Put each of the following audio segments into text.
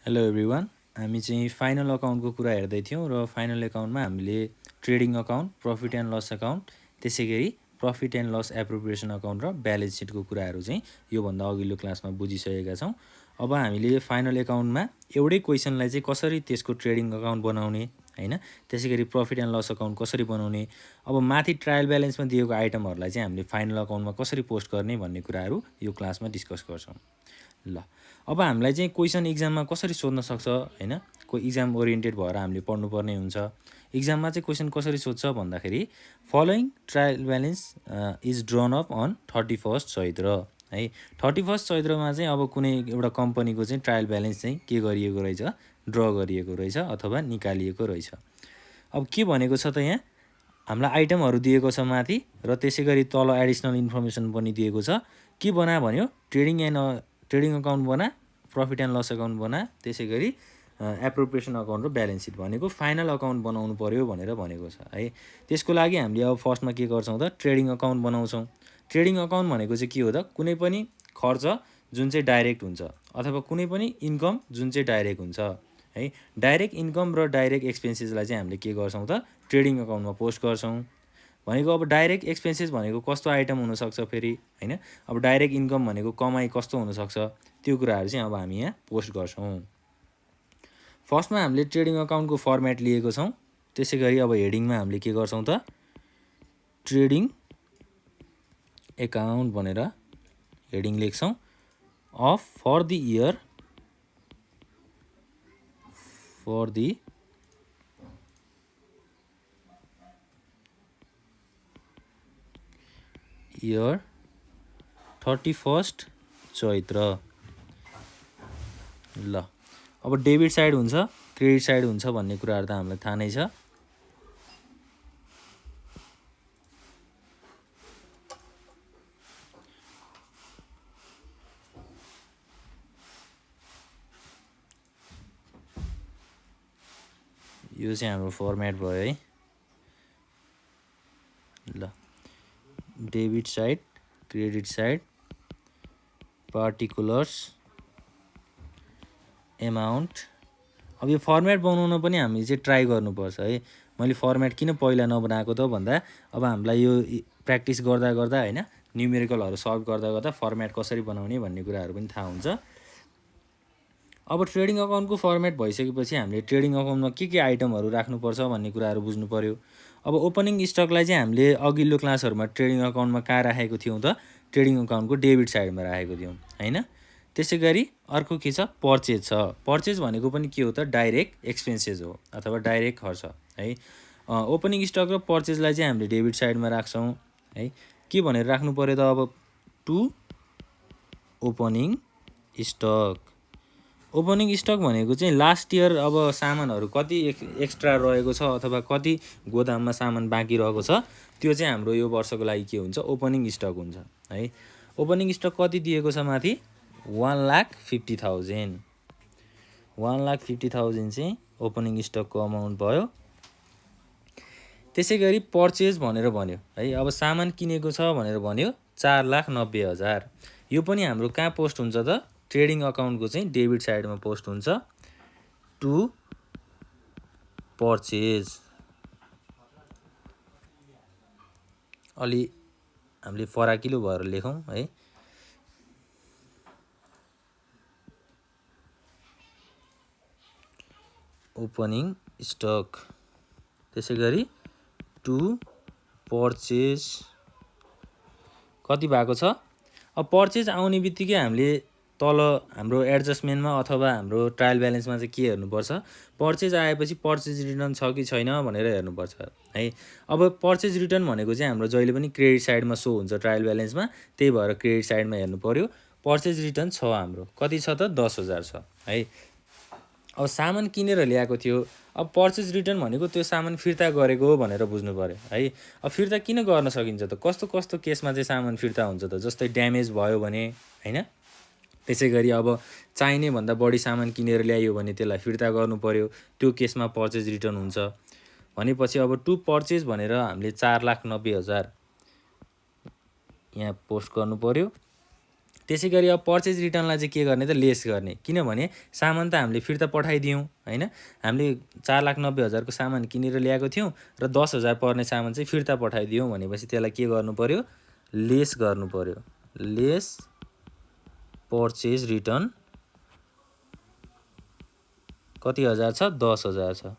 Hello everyone, हामी चाहिँ final अकाउन्टको कुरा हेर्दै थियौँ र फाइनल अकाउन्टमा हामीले trading account, profit and loss account, त्यसै गरी profit and loss appropriation account र ब्यालेन्स सिटको कुराहरू चाहिँ योभन्दा अघिल्लो क्लासमा बुझिसकेका छौँ। अब हामीले फाइनल अकाउन्टमा एउटै क्वेसनलाई चाहिँ कसरी त्यसको ट्रेडिङ अकाउन्ट बनाउने, हैन, त्यसै गरी प्रफिट एन्ड लस अकाउन्ट कसरी बनाउने, अब माथि ट्रायल ब्यालेन्समा दिएको आइटमहरूलाई चाहिँ हामीले फाइनल अकाउन्टमा कसरी पोस्ट गर्ने भन्ने कुराहरू यो क्लासमा डिस्कस गर्छौँ। ल, अब हामीलाई चाहिँ क्वेसन इक्जाममा कसरी सोध्न सक्छ, हैन, कोही इक्जाम ओरिएन्टेड भएर हामीले पढ्नुपर्ने हुन्छ। इक्जाममा चाहिँ क्वेसन कसरी सोध्छ भन्दाखेरि following trial balance is drawn up on 31 Chaitra, है। 31 चैत्रमा चाहिँ अब कुनै एउटा कम्पनीको चाहिँ ट्रायल ब्यालेन्स चाहिँ के गरिएको रहेछ, ड्र गरिएको रहेछ अथवा निकालिएको रहेछ। अब के भनेको छ त यहाँ हामीलाई आइटमहरू दिएको छ माथि र त्यसै गरी तल एडिसनल इन्फर्मेसन पनि दिएको छ। के बना भन्यो, ट्रेडिङ अकाउन्ट बना, प्रफिट एन्ड लस अकाउन्ट बना, त्यसै गरी एप्रोप्रिएसन अकाउन्ट र ब्यालेन्स सिट भनेको फाइनल अकाउन्ट बनाउनु पर्यो भनेर भनेको छ, है। त्यसको लागि हामीले अब फर्स्टमा के गर्छौँ त, ट्रेडिङ अकाउन्ट बनाउँछौँ। ट्रेडिङ अकाउन्ट भनेको चाहिँ के हो त, कुनै पनि खर्च जुन चाहिँ डाइरेक्ट हुन्छ अथवा कुनै पनि इन्कम जुन चाहिँ डाइरेक्ट हुन्छ, है। डाइरेक्ट इन्कम र डाइरेक्ट एक्सपेन्सेसलाई चाहिँ हामीले के गर्छौँ त, ट्रेडिङ अकाउन्टमा पोस्ट गर्छौँ। भनेको अब डाइरेक्ट एक्सपेन्सेस भनेको कस्तो आइटम हुनसक्छ फेरि, हैन। अब डाइरेक्ट इन्कम भनेको कमाइ कस्तो हुनसक्छ, त्यो कुराहरू चाहिँ अब हामी यहाँ पोस्ट गर्छौँ। फर्स्टमा हामीले ट्रेडिङ अकाउन्टको फर्मेट लिएको छौँ। त्यसै गरी अब हेडिङमा हामीले के गर्छौँ त, ट्रेडिङ एकाउन्ट भनेर हेडिङ लेख्छौँ। Of for the year, for the year 31 Chaitra. ल, अब डेबिट साइड हुन्छ, क्रेडिट साइड हुन्छ भन्ने कुराहरू त हामीलाई थाहा नै छ। यो चाहिँ हाम्रो फर्मेट भयो, है। ल, debit side, credit side, particulars, amount. अब यो फर्मेट बनाउन पनि हामीले चाहिँ ट्राई गर्नुपर्छ, है। मैले फर्मेट किन पहिला नबनाएको त भन्दा अब हामीलाई यो प्र्याक्टिस गर्दा गर्दा, हैन, न्युमेरिकलहरू सल्भ गर्दा गर्दा फर्मेट कसरी बनाउने भन्ने कुराहरू पनि थाहा हुन्छ। अब ट्रेडिङ अकाउन्टको फर्मेट भइसकेपछि हामीले ट्रेडिङ अकाउन्टमा के आइटमहरू राख्नुपर्छ भन्ने कुराहरू बुझ्नु पर्यो। अब ओपनिङ स्टकलाई चाहिँ हामीले अघिल्लो क्लासहरूमा ट्रेडिङ अकाउन्टमा कहाँ राखेको थियौँ त, ट्रेडिङ अकाउन्टको डेबिट साइडमा राखेको थियौँ, हैन। त्यसै गरी अर्को के छ, पर्चेज छ। पर्चेज भनेको पनि के हो त, डाइरेक्ट एक्सपेन्सेस हो अथवा डाइरेक्ट खर्च, है। ओपनिङ स्टक र पर्चेजलाई चाहिँ हामीले डेबिट साइडमा राख्छौँ, है। के भनेर राख्नु पर्यो त, अब to opening stock. Opening stock भनेको चाहिँ लास्ट इयर अब सामानहरू कति एक्स्ट्रा रहेको छ अथवा कति गोदाममा सामान बाँकी रहेको छ, त्यो चाहिँ हाम्रो यो वर्षको लागि के हुन्छ, ओपनिङ स्टक हुन्छ, है। ओपनिङ स्टक कति दिएको छ माथि, 1,50,000। 1,50,000 चाहिँ ओपनिङ स्टकको अमाउन्ट भयो। त्यसै गरी पर्चेज भनेर भन्यो, है। अब सामान किनेको छ भनेर भन्यो 4,90,000। यो पनि हाम्रो कहाँ पोस्ट हुन्छ त, ट्रेडिङ अकाउन्टको चाहिँ डेबिट साइडमा पोस्ट हुन्छ, टु पर्चेज। अलि हामीले फराकिलो भएर लेखौँ, है। ओपनिङ स्टक, त्यसै गरी टु पर्चेज कति भएको छ। अब पर्चेज आउने बित्तिकै हामीले तल हाम्रो एडजस्टमेन्टमा अथवा हाम्रो ट्रायल ब्यालेन्समा चाहिँ के हेर्नुपर्छ, पर्चेज आएपछि पर्चेज रिटर्न छ कि छैन भनेर हेर्नुपर्छ, है। अब पर्चेज रिटर्न भनेको चाहिँ हाम्रो जहिले पनि क्रेडिट साइडमा सो हुन्छ ट्रायल ब्यालेन्समा, त्यही भएर क्रेडिट साइडमा हेर्नु पर्यो। पर्चेज रिटर्न छ हाम्रो, कति छ त, 10,000 छ, है। अब सामान किनेर ल्याएको थियो, अब पर्चेज रिटर्न भनेको त्यो सामान फिर्ता गरेको भनेर बुझ्नु पर्यो, है। अब फिर्ता किन गर्न सकिन्छ त, कस्तो कस्तो केसमा चाहिँ सामान फिर्ता हुन्छ त, जस्तै ड्यामेज भयो भने, हैन। त्यसै गरी अब चाहिने भन्दा बढी सामान किनेर ल्यायो भने त्यसलाई फिर्ता गर्नु पर्यो, त्यो केसमा पर्चेज रिटर्न हुन्छ। भनेपछि अब टु पर्चेज भनेर हामीले 4,90,000 यहाँ पोस्ट गर्नु पर्यो। त्यसै गरी अब पर्चेज रिटर्नलाई चाहिँ के गर्ने त लेस गर्ने, किनभने सामान त हामीले फिर्ता पठाइदियौँ होइन। हामीले 4,90,000को सामान किनेर ल्याएको थियौँ र 10,000 पर्ने सामान चाहिँ फिर्ता पठाइदियौँ भनेपछि त्यसलाई के गर्नु पर्यो, लेस गर्नु पर्यो। लेस पर्चेज रिटर्न कति हजार छ, 10,000 छ,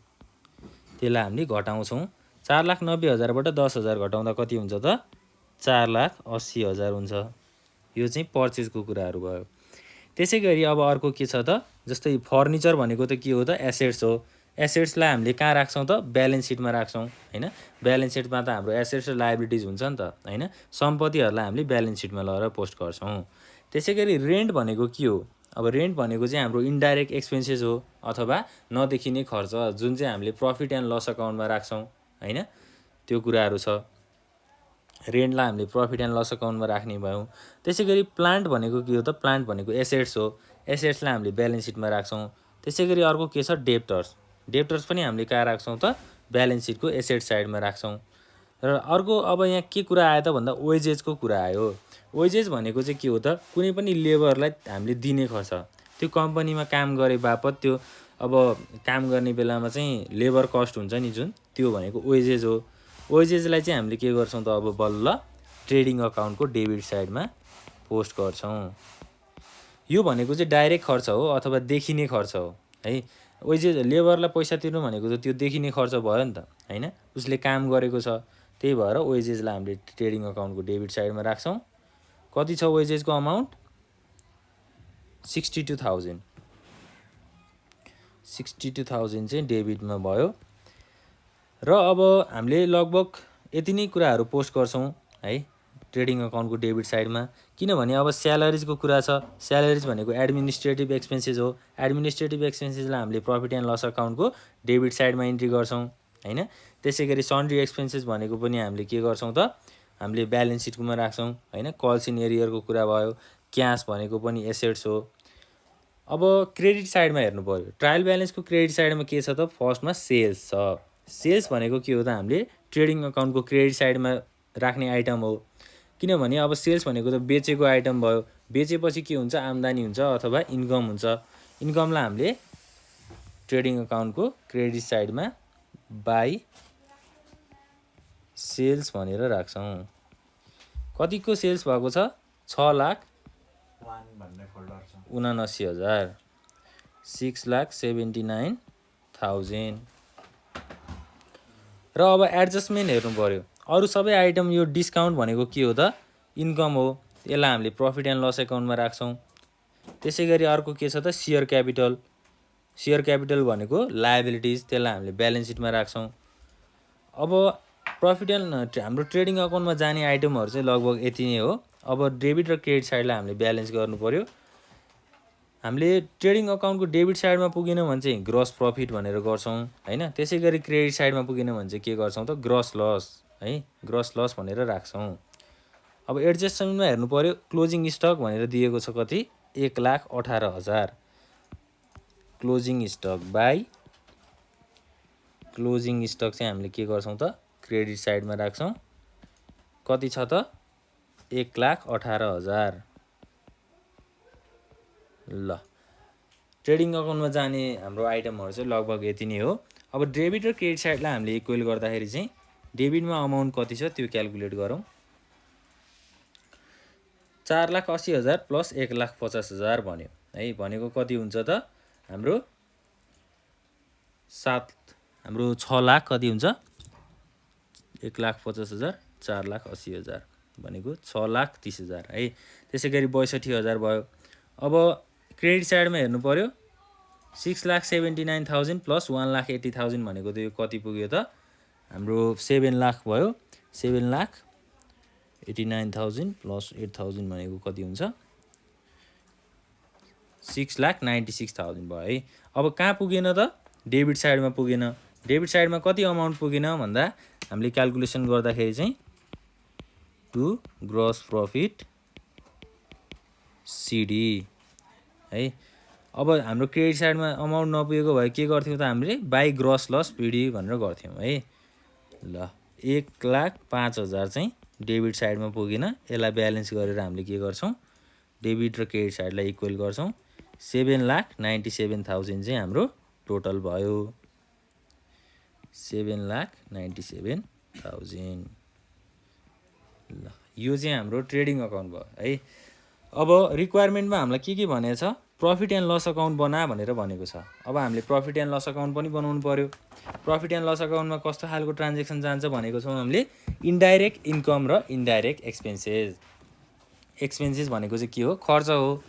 त्यसलाई हामीले घटाउँछौँ। 4,90,000बाट 10,000 घटाउँदा कति हुन्छ त, 4,80,000 हुन्छ। यो चाहिँ पर्चेजको कुराहरू भयो। त्यसै गरी अब अर्को के छ त, जस्तै फर्निचर भनेको त के हो त, एसेट्स हो। एसेट्सलाई हामीले कहाँ राख्छौँ त, ब्यालेन्स सिटमा राख्छौँ होइन। ब्यालेन्स सिटमा त हाम्रो एसेट्स र लायबिलिटिज हुन्छ नि त होइन। सम्पत्तिहरूलाई हामीले ब्यालेन्स सिटमा लगेर पोस्ट गर्छौँ। त्यसै गरी रेन्ट भनेको के हो, अब रेन्ट भनेको चाहिँ हाम्रो इन्डाइरेक्ट एक्सपेन्सेस हो अथवा नदेखिने खर्च जुन चाहिँ हामीले प्रफिट एन्ड लस अकाउन्टमा राख्छौँ होइन, त्यो कुराहरू छ। रेन्टलाई हामीले प्रफिट एन्ड लस अकाउन्टमा राख्ने भयौँ। त्यसै गरी प्लान्ट भनेको के हो त, प्लान्ट भनेको एसेट्स हो। एसेट्सलाई हामीले ब्यालेन्स सिटमा राख्छौँ। त्यसै गरी अर्को के छ, डेप्टर्स। डेप्टर्स पनि हामीले कहाँ राख्छौँ त, ब्यालेन्स सिटको एसेट साइडमा राख्छौँ। र अर्को अब यहाँ के कुरा आयो त भन्दा वेजेसको कुरा आयो। वेजेस भनेको चाहिँ के हो त, कुनै पनि लेबरलाई हामीले दिने खर्च, त्यो कम्पनीमा काम गरे बापत त्यो अब काम गर्ने बेलामा चाहिँ लेबर कस्ट हुन्छ नि जुन, त्यो भनेको वेजेस हो। वेजेसलाई चाहिँ हामीले के गर्छौँ त, अब बल्ल ट्रेडिङ अकाउन्टको डेबिट साइडमा पोस्ट गर्छौँ। यो भनेको चाहिँ डाइरेक्ट खर्च हो अथवा देखिने खर्च हो है। वेजेस लेबरलाई पैसा तिर्नु भनेको त त्यो देखिने खर्च भयो नि त होइन, उसले काम गरेको छ, त्यही भएर वेजेसलाई हामीले ट्रेडिङ अकाउन्टको डेबिट साइडमा राख्छौँ। कति छ वेजेसको अमाउन्ट, 62,000। 62,000 चाहिँ डेबिटमा भयो। र अब हामीले लगभग यति नै कुराहरू पोस्ट गर्छौँ है ट्रेडिङ अकाउन्टको डेबिट साइडमा, किनभने अब स्यालेरिजको कुरा छ। स्यालेरिज भनेको एडमिनिस्ट्रेटिभ एक्सपेन्सेस हो। एडमिनिस्ट्रेटिभ एक्सपेन्सेसलाई हामीले प्रफिट एन्ड लस अकाउन्टको डेबिट साइडमा इन्ट्री गर्छौँ होइन। त्यसै गरी सन्ड्री एक्सपेन्सेस भनेको पनि हामीले के गर्छौँ त, हामीले ब्यालेन्स सिटमा राख्छौँ होइन। कल्स इन एरियरको कुरा भयो। क्यास भनेको पनि एसेट्स हो। अब क्रेडिट साइडमा हेर्नु पऱ्यो। ट्रायल ब्यालेन्सको क्रेडिट साइडमा के छ त, फर्स्टमा सेल्स छ। सेल्स भनेको के हो त, हामीले ट्रेडिङ अकाउन्टको क्रेडिट साइडमा राख्ने आइटम हो। किनभने अब सेल्स भनेको त बेचेको आइटम भयो। बेचेपछि के हुन्छ, आम्दानी हुन्छ अथवा इन्कम हुन्छ। इन्कमलाई हामीले ट्रेडिङ अकाउन्टको क्रेडिट साइडमा बाई सेल्स भनेर राख्छौँ। कतिको सेल्स भएको छ, 6,79,000, 6,79,000। र अब एडजस्टमेन्ट हेर्नु पऱ्यो। अरू सबै आइटम, यो डिस्काउन्ट भनेको के हो त, इन्कम हो, यसलाई हामीले प्रफिट एन्ड लस एकाउन्टमा राख्छौँ। त्यसै गरी अर्को के छ त, सेयर क्यापिटल। सेयर क्यापिटल भनेको लायबिलिटिज, त्यसलाई हामीले ब्यालेन्स सिटमा राख्छौँ। अब प्रफिट एन्ड हाम्रो ट्रेडिङ अकाउन्टमा जाने आइटमहरू चाहिँ लगभग यति नै हो। अब डेबिट र क्रेडिट साइडलाई हामीले ब्यालेन्स गर्नु पऱ्यो। हामीले ट्रेडिङ अकाउन्टको डेबिट साइडमा पुगेन भने चाहिँ ग्रस प्रफिट भनेर गर्छौँ होइन। त्यसै गरी क्रेडिट साइडमा पुगेन भने चाहिँ के गर्छौँ त, ग्रस लस है, ग्रस लस भनेर राख्छौँ। अब एडजस्टमेन्टमा हेर्नु पऱ्यो। क्लोजिङ स्टक भनेर दिएको छ कति, 1,18,000। Closing stock by closing stock चाहिँ हामीले के गर्छौँ त, क्रेडिट साइडमा राख्छौँ। कति छ त, 1,18,000। ल, ट्रेडिङ अकाउन्टमा जाने हाम्रो आइटमहरू चाहिँ लगभग यति नै हो। अब डेबिट र क्रेडिट साइडलाई हामीले इक्वेल गर्दाखेरि चाहिँ डेबिटमा अमाउन्ट कति छ त्यो क्यालकुलेट गरौँ। 4,80,000 प्लस 1,50,000 भन्यो है। भनेको कति हुन्छ त, हाम्रो 6 लाख कति हुन्छ, 1,50,000, 4,80,000 भनेको 6,30,000 है। त्यसै गरी 62,000 भयो। अब क्रेडिट साइडमा हेर्नु पऱ्यो। 6,79,000 प्लस 1,80,000 भनेको त यो कति पुग्यो त, हाम्रो 7 लाख भयो। 7,89,000 प्लस 8,000 भनेको कति हुन्छ, 6,96,000 भयो है। अब कहाँ पुगेन त, डेबिट साइडमा पुगेन। डेबिट साइडमा कति अमाउन्ट पुगेन भन्दा हामीले क्यालकुलेसन गर्दाखेरि चाहिँ टु ग्रस प्रफिट सिडी है। अब हाम्रो क्रेडिट साइडमा अमाउन्ट नपुगेको भए के गर्थ्यौँ त, हामीले बाई ग्रस लस पिडी भनेर गर्थ्यौँ है। ल, 1,05,000 चाहिँ डेबिट साइडमा पुगेन, यसलाई ब्यालेन्स गरेर हामीले के गर्छौँ, डेबिट र क्रेडिट साइडलाई इक्वल गर्छौँ 7,97,000 चाहिँ हाम्रो टोटल भयो 7,97,000 ल यो चाहिँ हाम्रो ट्रेडिङ अकाउन्ट भयो है। अब रिक्वायरमेन्टमा हामीलाई के भनेको छ प्रफिट एन्ड लस अकाउन्ट बना भनेर भनेको छ। अब हामीले प्रफिट एन्ड लस अकाउन्ट पनि बनाउनु पर्यो। प्रफिट एन्ड लस अकाउन्टमा कस्तो खालको ट्रान्जेक्सन जान्छ भनेको छौँ हामीले इन्डाइरेक्ट इन्कम र इन्डाइरेक्ट एक्सपेन्सेस। एक्सपेन्सेस भनेको चाहिँ के हो खर्च हो।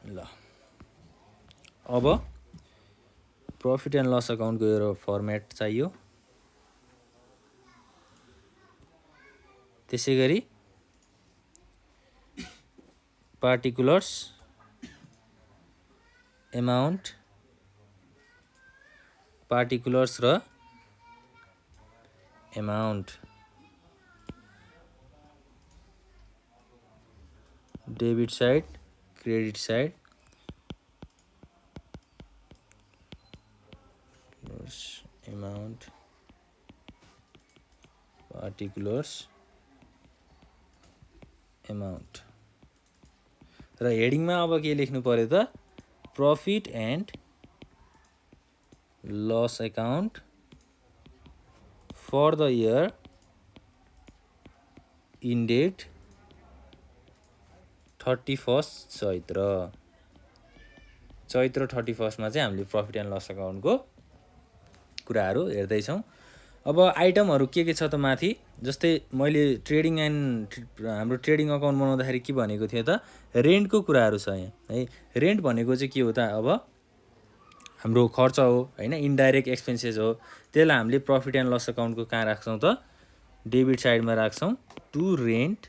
ल अब प्रफिट एन्ड लस अकाउन्टको यो फर्मेट चाहियो। त्यसै गरी पार्टिकुलर्स एमाउन्ट पार्टिकुलर्स र amount debit side credit side amount particulars amount र हेडिङमा अब के लेख्नु पर्यो त profit and loss account for the year ended 31 Chaitra 31 मा चाहिँ हामीले प्रफिट एन्ड लस अकाउन्टको कुराहरू हेर्दैछौँ। अब आइटमहरू के छ त माथि जस्तै मैले ट्रेडिङ एन्ड हाम्रो ट्रेडिङ अकाउन्ट बनाउँदाखेरि के भनेको थिएँ त रेन्टको कुराहरू छ यहाँ है। रेन्ट भनेको चाहिँ के हो त अब हाम्रो खर्च हो हैन इन्डाइरेक्ट एक्सपेन्सेस हो। त्यसलाई हामीले प्रफिट एन्ड लस अकाउन्टको कहाँ राख्छौँ त डेबिट साइडमा राख्छौँ टु रेन्ट।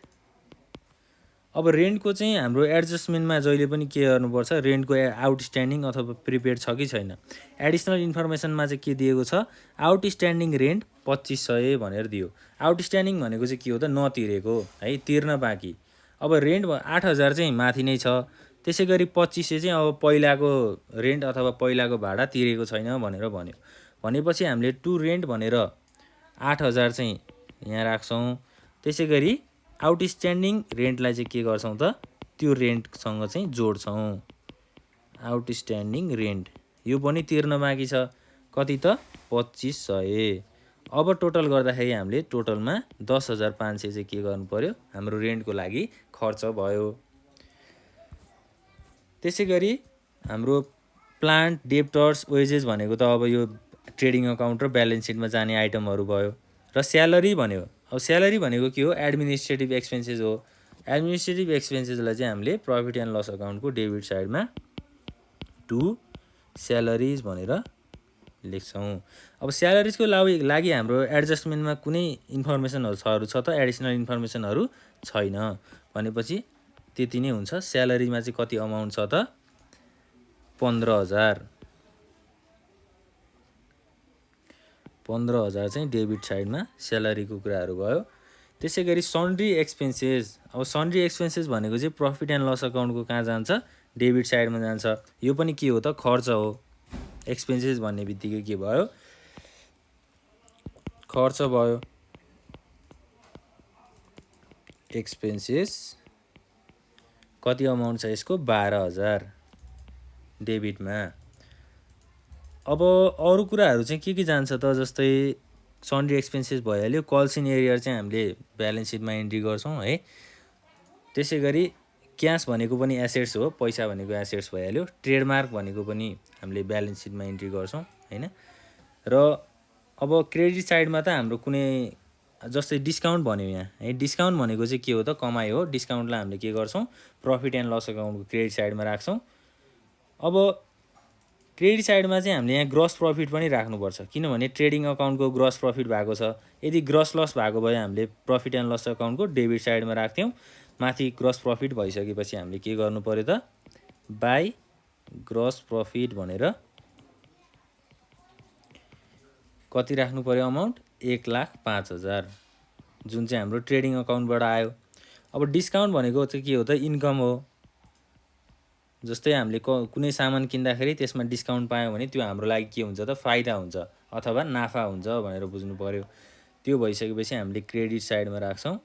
अब रेन्टको चाहिँ हाम्रो एडजस्टमेन्टमा जहिले पनि के गर्नुपर्छ रेन्टको आउटस्ट्यान्डिङ अथवा प्रिपेड छ कि छैन। एडिसनल इन्फर्मेसनमा चाहिँ के दिएको छ आउटस्ट्यान्डिङ रेन्ट 2500 भनेर दियो। आउटस्ट्यान्डिङ भनेको चाहिँ के हो त नतिरेको है तिर्न बाँकी। अब रेन्ट 8,000 चाहिँ माथि नै छ। त्यसै गरी 2500 चाहिँ अब पहिलाको रेन्ट अथवा पहिलाको भाडा तिरेको छैन भनेर भन्यो। भनेपछि हामीले टु रेन्ट भनेर 8,000 चाहिँ यहाँ राख्छौँ। त्यसै गरी आउटस्ट्यान्डिङ रेन्टलाई चाहिँ के गर्छौँ त त्यो रेन्टसँग चाहिँ जोड्छौँ। आउटस्ट्यान्डिङ रेन्ट यो पनि तिर्न बाँकी छ कति त 2500। अब टोटल गर्दाखेरि हामीले टोटलमा 10,500 चाहिँ के गर्नु पर्यो हाम्रो रेन्टको लागि खर्च भयो। त्यसै गरी हाम्रो प्लान्ट डेप्टर्स वेजेस भनेको त अब यो ट्रेडिङ अकाउन्ट र ब्यालेन्स सिटमा जाने आइटमहरू भयो। र स्यालेरी भन्यो अब स्यालेरी भनेको के हो एडमिनिस्ट्रेटिभ एक्सपेन्सेस हो। एडमिनिस्ट्रेटिभ एक्सपेन्सेसलाई चाहिँ हामीले प्रफिट एन्ड लस अकाउन्टको डेबिट साइडमा टु स्यालेरिज भनेर लेख्छौँ। अब स्यालेरिजको लागि हाम्रो एडजस्टमेन्टमा कुनै इन्फर्मेसनहरू छ त एडिसनल इन्फर्मेसनहरू छैन भनेपछि त्यति नै हुन्छ। स्यालेरीमा चाहिँ कति अमाउन्ट छ त 15,000 चाहिँ डेबिट साइडमा स्यालेरीको कुराहरू भयो। त्यसै गरी सन्ड्री एक्सपेन्सेस अब सन्ड्री एक्सपेन्सेस भनेको चाहिँ प्रफिट एन्ड लस अकाउन्टको कहाँ जान्छ डेबिट साइडमा जान्छ। यो पनि के हो त खर्च हो। एक्सपेन्सेस भन्ने बित्तिकै के भयो खर्च भयो। एक्सपेन्सेस कति अमाउन्ट छ यसको 12,000 डेबिटमा। अब अरू कुराहरू चाहिँ के जान्छ त जस्तै सन्ड्री एक्सपेन्सेस भइहाल्यो। कल्स इन एरियर चाहिँ हामीले ब्यालेन्स सिटमा एन्ट्री गर्छौँ है। त्यसै गरी क्यास भनेको पनि एसेट्स हो पैसा भनेको एसेट्स भइहाल्यो। ट्रेडमार्क भनेको पनि हामीले ब्यालेन्स सिटमा एन्ट्री गर्छौँ हैन। र अब क्रेडिट साइडमा त हाम्रो कुनै जस्तै डिस्काउन्ट भन्यो यहाँ है। डिस्काउन्ट भनेको चाहिँ के हो त कमाइ हो। डिस्काउन्टलाई हामीले के गर्छौँ प्रफिट एन्ड लस अकाउन्टको क्रेडिट साइडमा राख्छौँ। अब क्रेडिट साइडमा चाहिँ हामीले यहाँ ग्रस प्रफिट पनि राख्नुपर्छ किनभने ट्रेडिङ अकाउन्टको ग्रस प्रफिट भएको छ। यदि ग्रस लस भएको भए हामीले प्रफिट एन्ड लस अकाउन्टको डेबिट साइडमा राख्थ्यौँ। माथि ग्रस प्रफिट भइसकेपछि हामीले के गर्नु पर्यो त बाई ग्रस प्रफिट भनेर कति राख्नु पर्यो अमाउन्ट 1,05,000 जुन चाहिँ हाम्रो ट्रेडिङ अकाउन्टबाट आयो। अब डिस्काउन्ट भनेको चाहिँ के हो त इन्कम हो। जस्तै हामीले कुनै सामान किन्दाखेरि त्यसमा डिस्काउन्ट पायौँ भने त्यो हाम्रो लागि के हुन्छ त फाइदा हुन्छ अथवा नाफा हुन्छ भनेर बुझ्नु पर्यो। त्यो भइसकेपछि हामीले क्रेडिट साइडमा राख्छौँ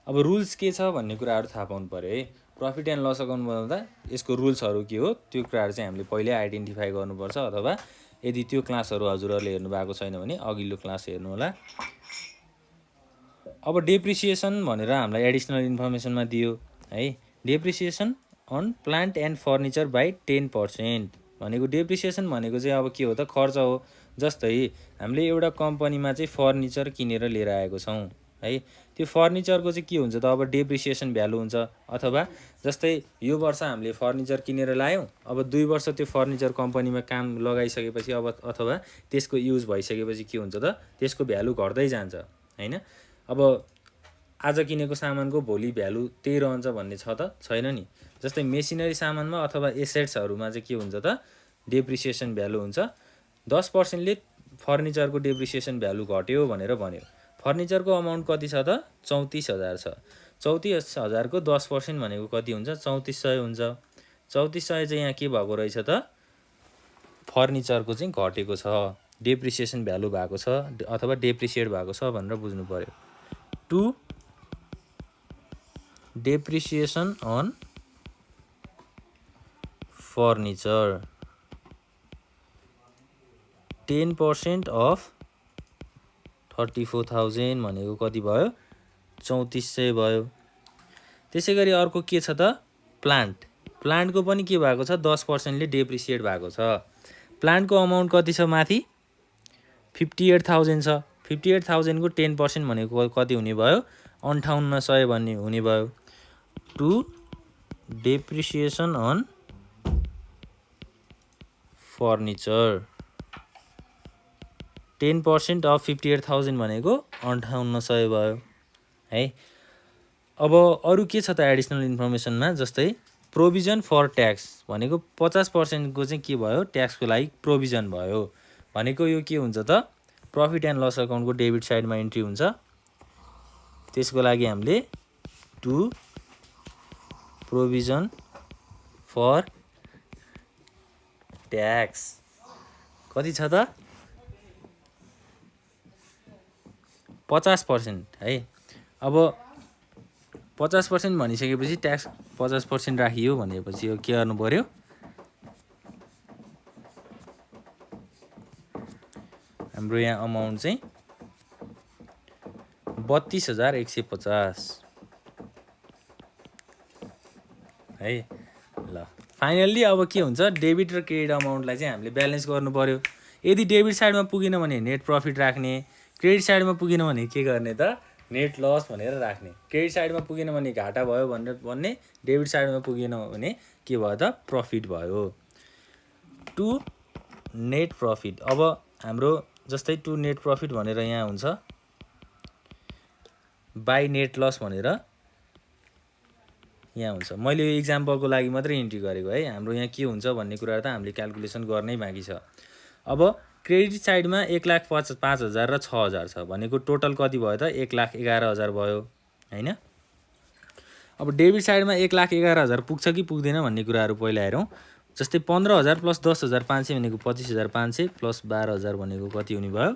अब रुल्स के छ भन्ने कुराहरू थाहा पाउनु पऱ्यो है। प्रफिट एन्ड लस अकाउन्ट बनाउँदा यसको रुल्सहरू के हो त्यो कुराहरू चाहिँ हामीले पहिल्यै आइडेन्टिफाई गर्नुपर्छ, अथवा यदि त्यो क्लासहरू हजुरहरूले हेर्नु भएको छैन भने अघिल्लो क्लास हेर्नु होला। अब डेप्रिसिएसन भनेर हामीलाई एडिसनल इन्फर्मेसनमा दियो है। Depreciation on plant and furniture by 10% भनेको डेप्रिसिएसन भनेको चाहिँ अब के हो त, खर्च हो। जस्तै हामीले एउटा कम्पनीमा चाहिँ फर्निचर किनेर लिएर आएको छौँ है, त्यो फर्निचरको चाहिँ के हुन्छ त, अब डेप्रिसिएसन भ्यालु हुन्छ। अथवा जस्तै यो वर्ष हामीले फर्निचर किनेर ल्यायौँ, अब 2 वर्ष त्यो फर्निचर कम्पनीमा काम लगाइसकेपछि अब अथवा त्यसको युज भइसकेपछि के हुन्छ त, त्यसको भ्यालु घट्दै जान्छ हैन। अब आज किनेको सामानको भोलि भ्यालु त्यही रहन्छ भन्ने छ त छैन नि। जस्तै मेसिनरी सामानमा अथवा एसेट्सहरूमा चाहिँ के हुन्छ त, डेप्रिसिएसन भ्यालु हुन्छ। 10%ले फर्निचरको डेप्रिसिएसन भ्यालु घट्यो भनेर भन्यो। फर्निचरको अमाउन्ट कति छ त, 34,000 छ। 34,000 को 10% भनेको कति हुन्छ, 3400 हुन्छ। 3400 चाहिँ यहाँ के भएको रहेछ त, फर्निचरको चाहिँ घटेको छ, डेप्रिसिएसन भ्यालु भएको छ अथवा डेप्रिसिएट भएको छ भनेर बुझ्नु पर्यो। To depreciation on furniture 10% of 34,000 भनेको कति भयो, 3400 भयो। त्यसै गरी अर्को के छ त, प्लान्टको पनि के भएको छ, 10%ले डेप्रिसिएट भएको छ। प्लान्टको अमाउन्ट कति छ माथि, 58,000 छ। 58,000 को 10% भनेको कति हुने भयो, 5800 भन्ने हुने भयो। To depreciation on furniture 10% of 58,000 भनेको 5800 भयो है। अब अरू के छ त एडिसनल इन्फर्मेसनमा, जस्तै प्रोभिजन फर ट्याक्स भनेको 50% को चाहिँ के भयो, ट्याक्सको लागि प्रोभिजन भयो भनेको यो के हुन्छ त, प्रफिट एन्ड लस अकाउन्टको डेबिट साइडमा इन्ट्री हुन्छ। त्यसको लागि हामीले टु प्रोभिजन फर ट्याक्स कति छ त, 50% है। अब 50% भनिसकेपछि ट्याक्स 50% राखियो भनेपछि यो के गर्नु पर्यो, हाम्रो यहाँ अमाउन्ट चाहिँ 32,150 है। ल फाइनल्ली अब के हुन्छ, डेबिट र क्रेडिट अमाउन्टलाई चाहिँ हामीले ब्यालेन्स गर्नु पर्यो। यदि डेबिट साइडमा पुगेन भने नेट प्रफिट राख्ने, क्रेडिट साइडमा पुगेन भने के गर्ने त, नेट लस भनेर राख्ने। क्रेडिट साइडमा पुगेन भने घाटा भयो भनेर भन्ने, डेबिट साइडमा पुगेन भने के भयो त, प्रफिट भयो। टु नेट प्रफिट, अब हाम्रो जस्तै टु नेट प्रफिट भनेर यहाँ हुन्छ, बाई नेट लस भनेर यहाँ हुन्छ। मैले यो इक्जाम्पलको लागि मात्रै इन्ट्री गरेको है, हाम्रो यहाँ के हुन्छ भन्ने कुराहरू त हामीले क्यालकुलेसन गर्नै बाँकी छ। अब क्रेडिट साइडमा 1,05,000 र 6,000 छ भनेको टोटल कति भयो त, 1,11,000 भयो हैन। अब डेबिट साइडमा 1,11,000 पुग्छ कि पुग्दैन भन्ने कुराहरू पहिला हेरौँ। जस्तै 15,000 प्लस 10,500 भनेको 25,500 प्लस 12,000 भनेको कति हुने भयो,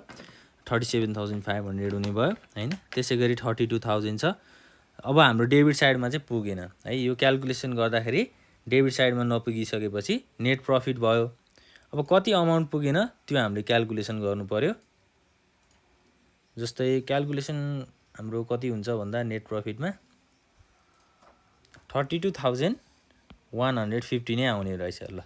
37,500 हुने भयो हैन। त्यसै गरी 32,000 छ। अब हाम्रो डेबिट साइडमा चाहिँ पुगेन है, यो क्यालकुलेसन गर्दाखेरि डेबिट साइडमा नपुगिसकेपछि नेट प्रफिट भयो। अब कति अमाउन्ट पुगेन त्यो हामीले क्यालकुलेसन गर्नु पर्यो। जस्तै क्यालकुलेसन हाम्रो कति हुन्छ भन्दा नेट प्रफिटमा 32,150 नै आउने रहेछ। ल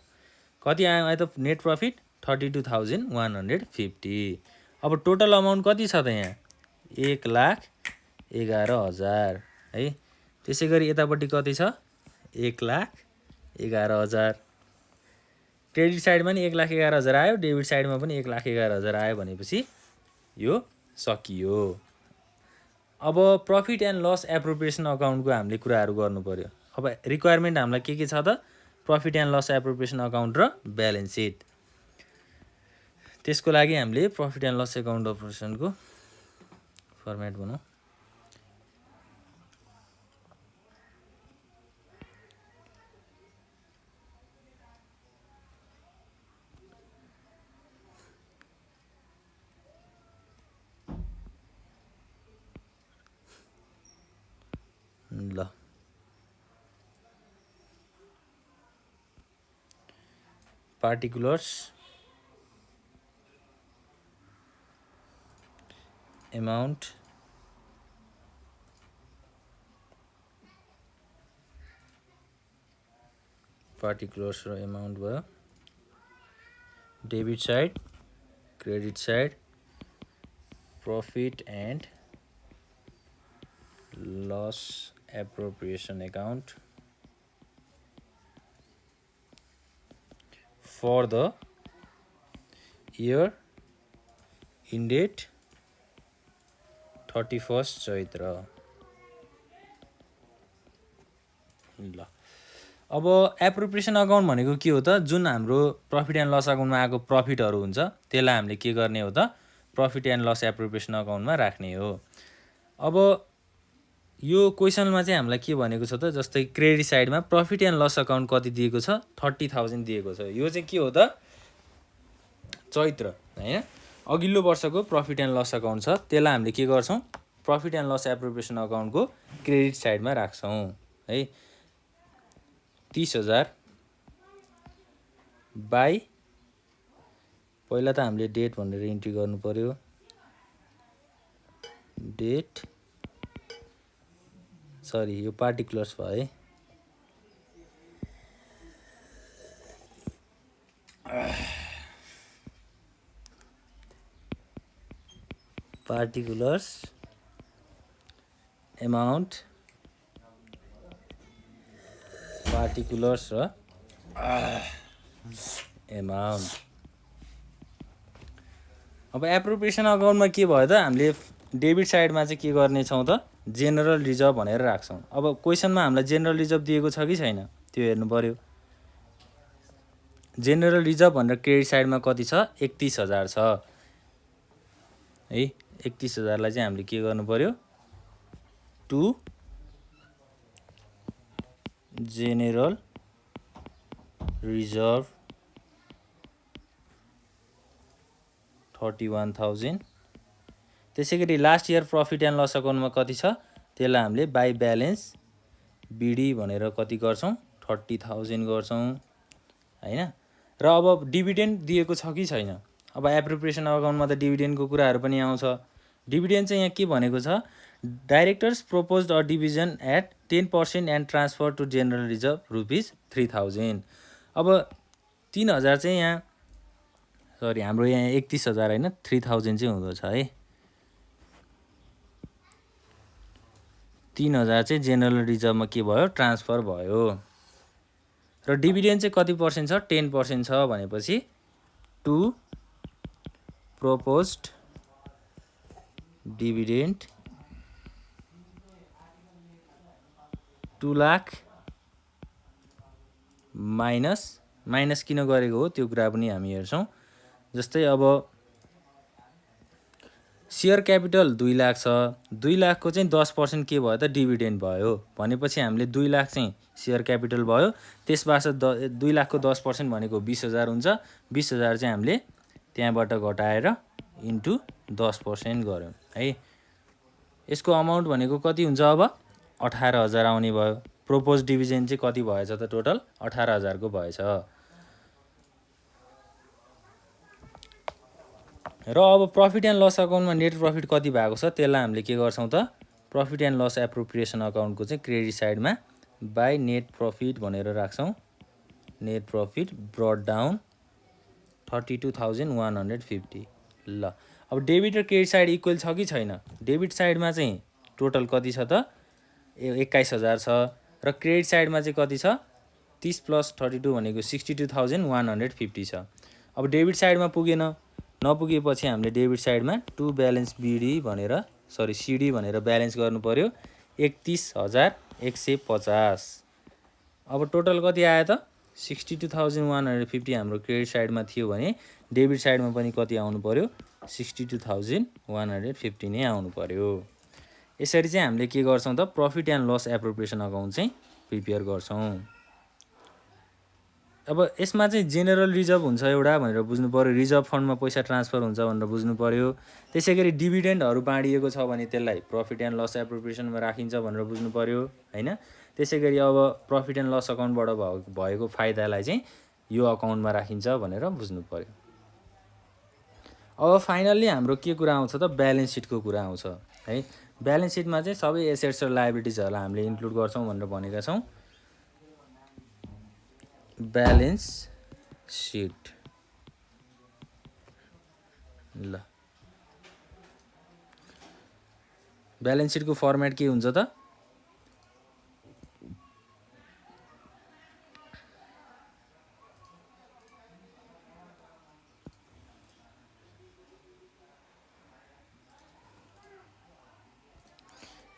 कति आयो त नेट प्रफिट, 32,150। अब टोटल अमाउन्ट कति छ त यहाँ, 1,11,000 है। त्यसै गरी यतापट्टि कति छ, 1,11,000। क्रेडिट साइडमा नि 1,11,000 आयो, डेबिट साइडमा पनि 1,11,000 आयो भनेपछि यो सकियो। अब प्रफिट एन्ड लस एप्रोप्रिएसन अकाउन्टको हामीले कुराहरू गर्नु पर्यो। अब रिक्वायरमेन्ट हामीलाई के छ त, profit and loss appropriation account र ब्यालेन्स सिट। त्यसको लागि हामीले प्रफिट एन्ड लस अकाउन्ट अप्रेसनको फर्मेट बनाऊ। particulars amount particulars र amount भयो debit side credit side profit and loss appropriation account for the year ended 31st चैत्र। ल अब एप्रोप्रिएसन अकाउन्ट भनेको के हो त जुन हाम्रो प्रफिट एन्ड लस अकाउन्टमा आएको प्रफिटहरू हुन्छ त्यसलाई हामीले के गर्ने हो त प्रफिट एन्ड लस एप्रोप्रिएसन अकाउन्टमा राख्ने हो। अब यो क्वेसनमा चाहिँ हामीलाई के भनेको छ त जस्तै क्रेडिट साइडमा प्रफिट एन्ड लस अकाउन्ट कति दिएको छ 30,000 दिएको छ। यो चाहिँ के हो त चैत्र हैन अघिल्लो वर्षको प्रफिट एन्ड लस अकाउन्ट छ त्यसलाई हामीले के गर्छौँ प्रफिट एन्ड लस एप्रोप्रिएसन अकाउन्टको क्रेडिट साइडमा राख्छौँ है 30,000 बाई पहिला त हामीले डेट भनेर इन्ट्री गर्नु पर्यो डेट सरी यो पार्टिकुलर्स भयो है particulars amount particulars र amount अब एप्रोप्रिएसन अकाउन्टमा के भयो त हामीले डेबिट साइडमा चाहिँ के गर्ने छौँ त जेनरल रिजर्भ भनेर राख्छौँ। अब क्वेसनमा हामीलाई जेनरल रिजर्भ दिएको छ कि छैन त्यो हेर्नु पर्यो। जेनरल रिजर्भ भनेर क्रेडिट साइडमा कति छ 31,000 छ है 31,000 लाई चाहिँ हामीले के गर्नु पर्यो टु जेनरल रिजर्भ 31,000 त्यसैगरी last year profit and loss अकाउन्टमा कति छ त्यसलाई हामीले बाई ब्यालेन्स बिडी भनेर कति गर्छौँ 30,000 गर्छौँ हैन। र अब डिभिडेन्ड दिएको छ कि छैन अब एप्रोप्रिएसन अकाउन्टमा त डिभिडेन्डको कुराहरू पनि आउँछ। डिभिडेन्ड चाहिँ यहाँ के भनेको छ डाइरेक्टर्स प्रोपोज्ड अ डिभिजन at 10% and transfer to general reserve rupees 3,000। अब 3,000 चाहिँ यहाँ सरी हाम्रो यहाँ 31,000 हैन 3,000 चाहिँ हुँदछ है 3,000 चाहिँ जेनरल रिजर्भमा के भयो ट्रान्सफर भयो र डिभिडेन्ड चाहिँ कति पर्सेन्ट छ 10% छ भनेपछि to proposed dividend 2 lakh minus किन गरेको हो त्यो कुरा पनि हामी हेर्छौँ। जस्तै अब शेयर क्यापिटल 2 लाख छ 2 लाखको चाहिँ 10% के भयो त डिभिडेन्ड भयो भनेपछि हामीले 2 लाख चाहिँ शेयर क्यापिटल भयो त्यसबाट 2 लाखको 10% भनेको 20,000 हुन्छ 20,000 चाहिँ हामीले त्यहाँबाट घटाएर इन्टु 10% गर्यौँ है। यसको अमाउन्ट भनेको कति हुन्छ अब 18,000 आउने भयो। प्रोपोज डिभिजन चाहिँ कति भएछ त टोटल 18,000 को भएछ। र अब profit and loss अकाउन्टमा net profit कति भएको छ त्यसलाई हामीले के गर्छौँ त प्रफिट एन्ड लस एप्रोप्रिएसन अकाउन्टको चाहिँ क्रेडिट साइडमा बाई नेट प्रफिट भनेर राख्छौँ। नेट प्रफिट ब्रट डाउन 32,150 ल। अब डेबिट र क्रेडिट साइड इक्वल छ कि छैन डेबिट साइडमा चाहिँ टोटल कति छ त 21,000 छ र क्रेडिट साइडमा चाहिँ कति छ 30 + 32 भनेको 62,150 छ। अब डेबिट साइडमा पुगेन नपुगेपछि हामीले डेबिट साइडमा टु ब्यालेन्स बिडी भनेर सरी सिडी भनेर ब्यालेन्स गर्नु पर्यो 31,150। अब टोटल कति आयो त 62,150 हाम्रो क्रेडिट साइडमा थियो भने डेबिट साइडमा पनि कति आउनु पर्यो 62,150 नै आउनु पर्यो। यसरी चाहिँ हामीले के गर्छौँ त profit and loss appropriation account चाहिँ प्रिपेयर गर्छौँ। अब यसमा चाहिँ जेनरल रिजर्भ हुन्छ एउटा भनेर बुझ्नु पर्यो रिजर्भ फन्डमा पैसा ट्रान्सफर हुन्छ भनेर बुझ्नु पर्यो। त्यसैगरी डिभिडेन्डहरू बाँडिएको छ भने त्यसलाई प्रफिट एन्ड लस एप्रोप्रिएसनमा राखिन्छ भनेर बुझ्नु पर्यो हैन। त्यसैगरी अब प्रफिट एन्ड लस अकाउन्टबाट भएको फाइदालाई चाहिँ यो अकाउन्टमा राखिन्छ भनेर बुझ्नु पर्यो। अब फाइनल्ली हाम्रो के कुरा आउँछ त ब्यालेन्स सिटको कुरा आउँछ है। ब्यालेन्स सिटमा चाहिँ सबै एसेट्स र लायबिलिटिजहरूलाई हामीले इन्क्लुड गर्छौँ भनेर भनेका छौँ। ब्यालेन्स सिट ल ब्यालेन्स सिटको फर्मेट के हुन्छ त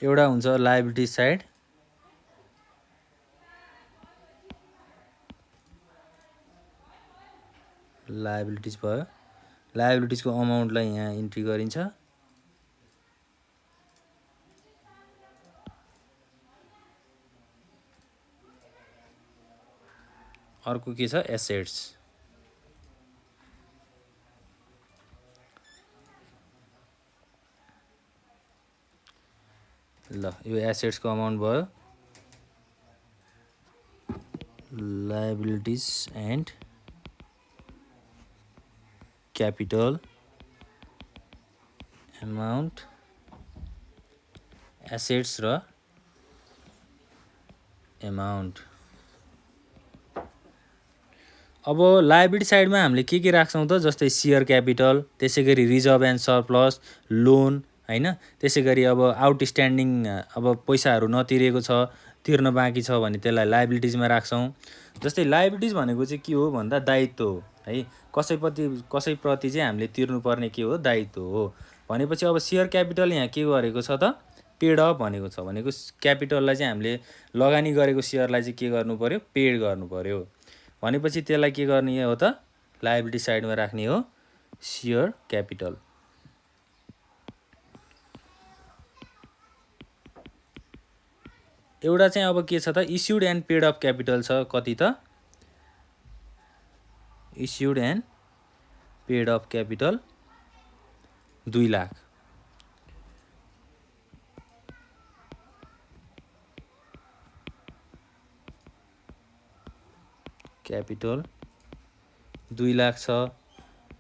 एउटा हुन्छ लायबिलिटी साइड, लायबिलिटिज भयो, लायबिलिटिजको अमाउन्टलाई यहाँ इन्ट्री गरिन्छ। अर्को के छ एसेट्स, ल यो एसेट्सको अमाउन्ट भयो, liabilities and capital amount, assets र एमाउन्ट। अब लायबिलिटी साइडमा हामीले के राख्छौँ त जस्तै सेयर क्यापिटल, त्यसै गरी रिजर्भ एन्ड सरप्लस, लोन हैन, त्यसै गरी अब आउटस्ट्यान्डिङ अब पैसाहरू नतिरेको छ, तिर्न बाँकी छ भने त्यसलाई लायबिलिटिजमा राख्छौँ। जस्तै लायबिलिटिज भनेको चाहिँ के हो भन्दा दायित्व हो है, कसैप्रति चाहिँ हामीले तिर्नुपर्ने के हो दायित्व हो। भनेपछि अब सेयर क्यापिटल यहाँ के गरेको छ त पेड अप भनेको छ, भनेको क्यापिटललाई चाहिँ हामीले लगानी गरेको सेयरलाई चाहिँ के गर्नु पर्यो पेड गर्नु पर्यो। भनेपछि त्यसलाई के गर्ने हो त लायबिलिटी साइडमा राख्ने हो सेयर क्यापिटल। एउटा चाहिँ अब के छ त issued and paid up capital छ, कति त issued and paid up capital 2 lakh. Capital 2 lakh छ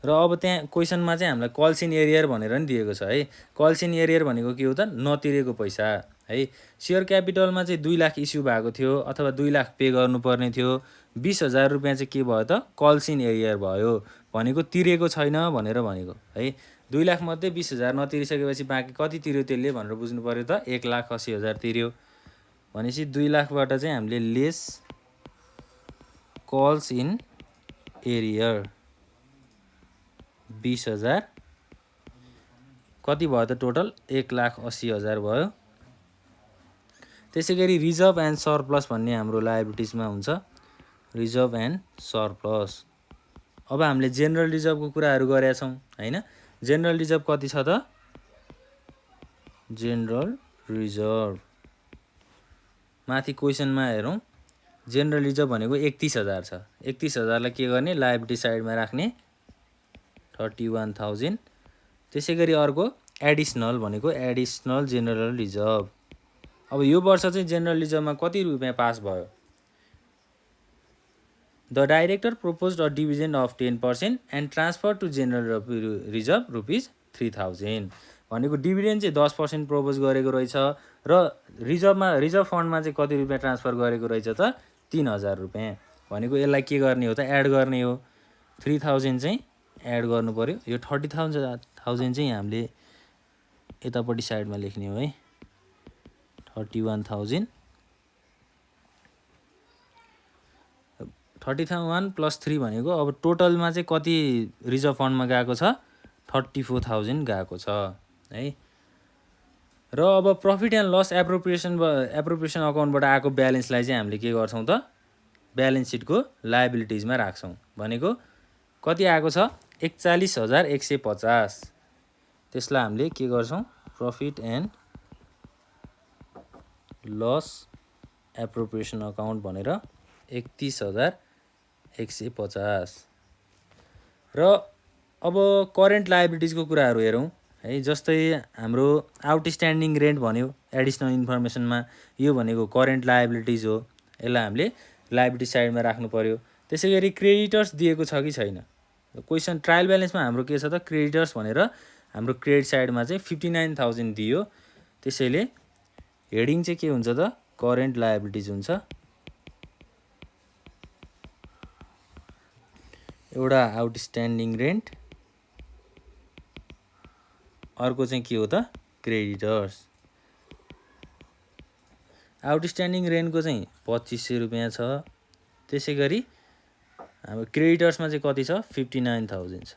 र अब त्यहाँ क्वेसनमा चाहिँ हामीलाई कल्स इन एरियर भनेर नि दिएको छ है। कल्स इन एरियर भनेको के हो त नतिरेको पैसा है। सेयर क्यापिटलमा चाहिँ 2 लाख इस्यु भएको थियो अथवा 2 लाख पे गर्नुपर्ने थियो, 20,000 रुपियाँ चाहिँ के भयो त कल्स इन एरियर भयो, भनेको तिरेको छैन भनेर भनेको है। 2 लाख मध्ये 20,000 नतिरिसकेपछि बाँकी कति तिर्यो त्यसले भनेर बुझ्नु पर्यो त 1,80,000 तिर्यो। भनेपछि 2 लाखबाट चाहिँ हामीले लेस कल्स इन एरियर 20,000 कति भयो त टोटल 1,80,000 भयो। त्यसै गरी रिजर्भ एन्ड सरप्लस भन्ने हाम्रो लायबिलिटिजमा हुन्छ, रिजर्भ एन्ड सरप्लस। अब हामीले जेनरल रिजर्भको कुराहरू गरेका छौँ हैन। जेनरल रिजर्भ कति छ त जेनरल रिजर्भ माथि क्वेसनमा हेरौँ, जेनरल रिजर्भ भनेको 31,000 छ। 31,000 लाई के गर्ने लायबिलिटी साइडमा राख्ने 31,000। त्यसै गरी अर्को एडिसनल भनेको एडिसनल जेनरल रिजर्भ। अब यो वर्ष चाहिँ जेनरल रिजर्भमा कति रुपियाँ पास भयो, द डाइरेक्टर प्रोपोज्ड अ डिभिजन of 10% and transfer to general reserve rupees 3,000। भनेको डिभिडेन्ड चाहिँ 10% प्रोपोज गरेको रहेछ र रिजर्भ फन्डमा चाहिँ कति रुपियाँ ट्रान्सफर गरेको रहेछ त 3,000 रुपियाँ। भनेको यसलाई के गर्ने हो त एड गर्ने हो, 3,000 चाहिँ एड गर्नु पर्यो। यो 30,000 चाहिँ हामीले यतापट्टि साइडमा लेख्ने हो है, 31,000 31 प्लस 3 भनेको अब टोटलमा चाहिँ कति रिजर्भ फन्डमा गएको छ 34,000 गएको छ है। र अब प्रफिट एन्ड लस एप्रोप्रिएसन अकाउन्टबाट आएको ब्यालेन्सलाई चाहिँ हामीले के गर्छौँ त ब्यालेन्स सिटको लायबिलिटिजमा राख्छौँ। भनेको कति आएको छ 41,150। त्यसलाई हामीले के गर्छौँ profit and loss appropriation account भनेर 31,150। र अब करेन्ट लायबिलिटिजको कुराहरू हेरौँ है। जस्तै हाम्रो आउटस्ट्यान्डिङ रेन्ट भन्यो एडिसनल इन्फर्मेसनमा, यो भनेको करेन्ट लायबिलिटिज हो, यसलाई हामीले लायबिलिटी साइडमा राख्नु पर्यो। त्यसैगरी क्रेडिटर्स दिएको छ कि छैन। क्वेसन ट्रायल ब्यालेन्समा हाम्रो के छ त क्रेडिटर्स भनेर हाम्रो क्रेडिट साइडमा चाहिँ 59,000 दियो। त्यसैले हेडिङ चाहिँ के हुन्छ त करेन्ट लायबिलिटिज हुन्छ। एउटा आउटस्ट्यान्डिङ रेन्ट, अर्को चाहिँ के हो त क्रेडिटर्स। आउटस्ट्यान्डिङ रेन्टको चाहिँ 2500 रुपियाँ छ। त्यसै गरी हाम्रो क्रेडिटर्समा चाहिँ कति छ 59,000 छ।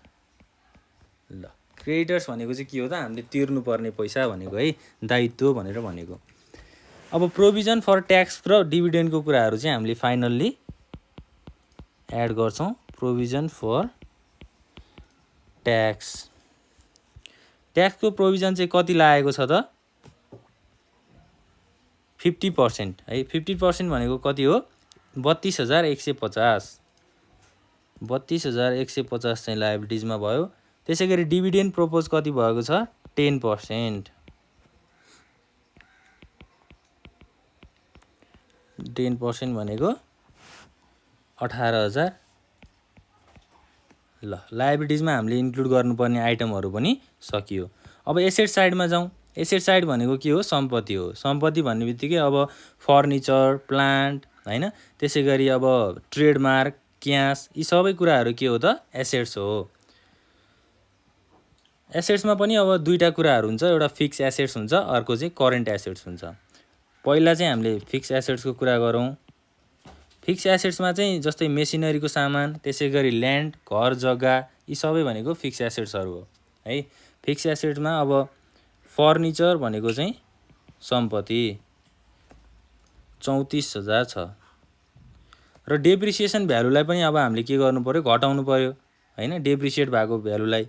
ल क्रेडिटर्स भनेको चाहिँ के हो त हामीले तिर्नुपर्ने पैसा भनेको है, दायित्व भनेर भनेको। अब प्रोभिजन फर ट्याक्स र डिभिडेन्डको कुराहरू चाहिँ हामीले फाइनल्ली एड गर्छौँ। प्रोभिजन फर ट्याक्स, ट्याक्सको प्रोभिजन चाहिँ कति लागेको छ त 50% है। 50% भनेको कति हो 32,150। 32,150 चाहिँ लायबिलिटिजमा भयो। त्यसै गरी डिभिडेन्ड प्रोपोज कति भएको छ 10%। 10% भनेको 18,000। ल लायबिलिटिजमा हामीले इन्क्लुड गर्नुपर्ने आइटमहरू पनि सकियो। अब एसेट साइडमा जाउँ। एसेट साइड भनेको के हो सम्पत्ति हो। सम्पत्ति भन्ने बित्तिकै अब फर्निचर, प्लान्ट हैन, त्यसै गरी अब ट्रेडमार्क, क्यास, यी सबै कुराहरू के हो त एसेट्स हो। एसेट्समा पनि अब दुईटा कुराहरू हुन्छ, एउटा फिक्स एसेट्स हुन्छ, अर्को चाहिँ करेन्ट एसेट्स हुन्छ। पहिला चाहिँ हामीले फिक्स एसेट्सको कुरा गरौँ। फिक्स एसेट्समा चाहिँ जस्तै मेसिनरीको सामान, त्यसै गरी ल्यान्ड, घर जग्गा, यी सबै भनेको फिक्स एसेट्सहरू हो है। फिक्स एसेट्समा अब फर्निचर भनेको चाहिँ सम्पत्ति 34,000 छ। र डेप्रिसिएसन भ्यालुलाई पनि अब हामीले के गर्नु पर्यो घटाउनु पर्यो हैन। डेप्रिसिएट भएको भ्यालुलाई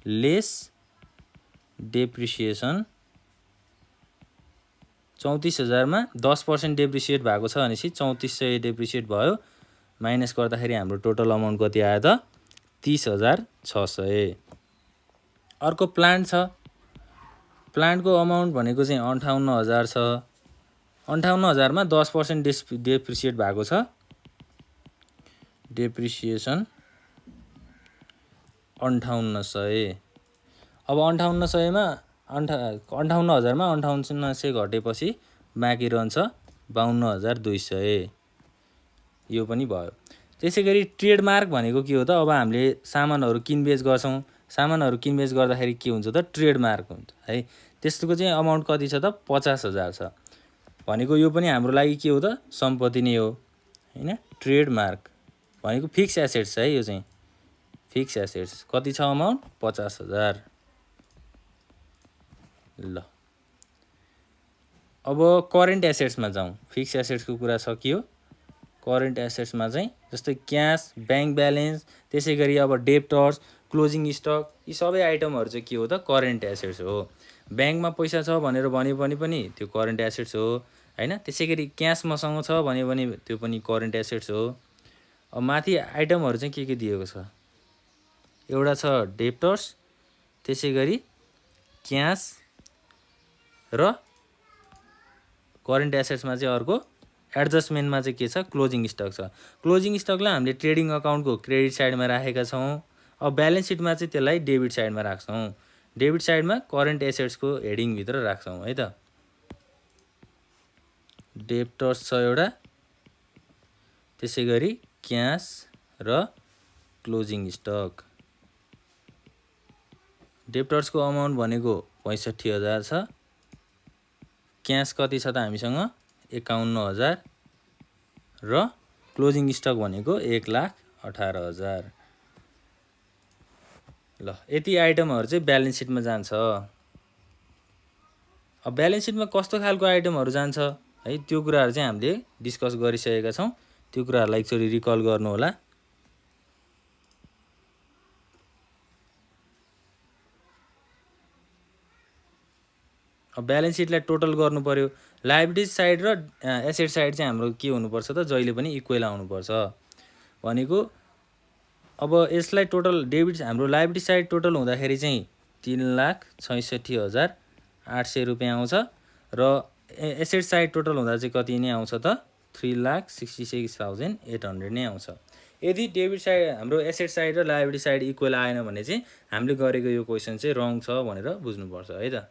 लेस डेप्रिसिएसन 34,000 मा 10% डेप्रिसिएट भएको छ भनेपछि 3400 डेप्रिसिएट भयो। माइनस गर्दाखेरि हाम्रो टोटल अमाउन्ट कति आयो त 30,600। अर्को प्लान्ट छ। प्लान्टको अमाउन्ट भनेको चाहिँ 58,000 छ। 58,000 मा 10% डेप्रिसिएट भएको छ। डेप्रिसिएसन 58,000। अब 58,000 मा 58,000 मा 58,000 घटेपछि बाँकी रहन्छ 52,200। यो पनि भयो। त्यसै गरी ट्रेडमार्क भनेको के हो त अब हामीले सामानहरू किनबेच गर्छौँ। सामानहरू किनबेच गर्दाखेरि के हुन्छ त ट्रेडमार्क हुन्छ है। त्यसको चाहिँ अमाउन्ट कति छ त 50,000 छ। भनेको यो पनि हाम्रो लागि के हो त सम्पत्ति नै हो हैन। ट्रेडमार्क भनेको फिक्स एसेट्स है। यो चाहिँ फिक्स एसेट्स कति छ अमाउन्ट 50,000। ल अब करेन्ट एसेट्समा जाउँ। फिक्स एसेट्सको कुरा सकियो। करेन्ट एसेट्समा चाहिँ जस्तै क्यास, ब्याङ्क ब्यालेन्स, त्यसै गरी अब डेप्टर्स, क्लोजिङ स्टक, यी सबै आइटमहरू चाहिँ के हो त करेन्ट एसेट्स हो। ब्याङ्कमा पैसा छ भनेर भन्यो भने पनि त्यो करेन्ट एसेट्स हो हैन। त्यसै गरी क्यास मसँग छ भन्यो भने त्यो पनि करेन्ट एसेट्स हो। अब माथि आइटमहरू चाहिँ के दिएको छ, एउटा छ डेप्टर्स, त्यसै गरी क्यास र करेन्ट एसेट्समा चाहिँ अर्को एडजस्टमेन्टमा चाहिँ के छ क्लोजिङ स्टक छ। क्लोजिङ स्टकलाई हामीले ट्रेडिङ अकाउन्टको क्रेडिट साइडमा राखेका छौँ। अब ब्यालेन्स सिटमा चाहिँ त्यसलाई डेबिट साइडमा राख्छौँ। डेबिट साइडमा करेन्ट एसेट्सको हेडिङभित्र राख्छौँ है त। डेप्टर्स छ एउटा, त्यसै गरी क्यास र क्लोजिङ स्टक। डेप्टर्सको अमाउन्ट भनेको 65,000 छ। क्यास कति छ त हामीसँग 51,000 र क्लोजिङ स्टक भनेको 1,18,000। ल यति आइटमहरू चाहिँ ब्यालेन्स सिटमा जान्छ। अब ब्यालेन्स सिटमा कस्तो खालको आइटमहरू जान्छ है त्यो कुराहरू चाहिँ हामीले डिस्कस गरिसकेका छौँ। त्यो कुराहरूलाई एकचोटि रिकल गर्नु होला। अब ब्यालेन्स सिटलाई टोटल गर्नु पर्यो। लायबिलिटिज साइड र एसेट साइड चाहिँ हाम्रो के हुनुपर्छ त जहिले पनि इक्वल आउनुपर्छ। भनेको अब यसलाई टोटल डेबिट हाम्रो लायबिलिटी साइड टोटल हुँदाखेरि चाहिँ 3,66,800 रुपियाँ आउँछ र एसेट साइड टोटल हुँदा चाहिँ कति नै आउँछ त 3,66,800 नै आउँछ। यदि डेबिट साइड हाम्रो एसेट साइड र लायबिलिटी साइड इक्वल आएन भने चाहिँ हामीले गरेको यो क्वेसन चाहिँ रङ छ भनेर बुझ्नुपर्छ है त।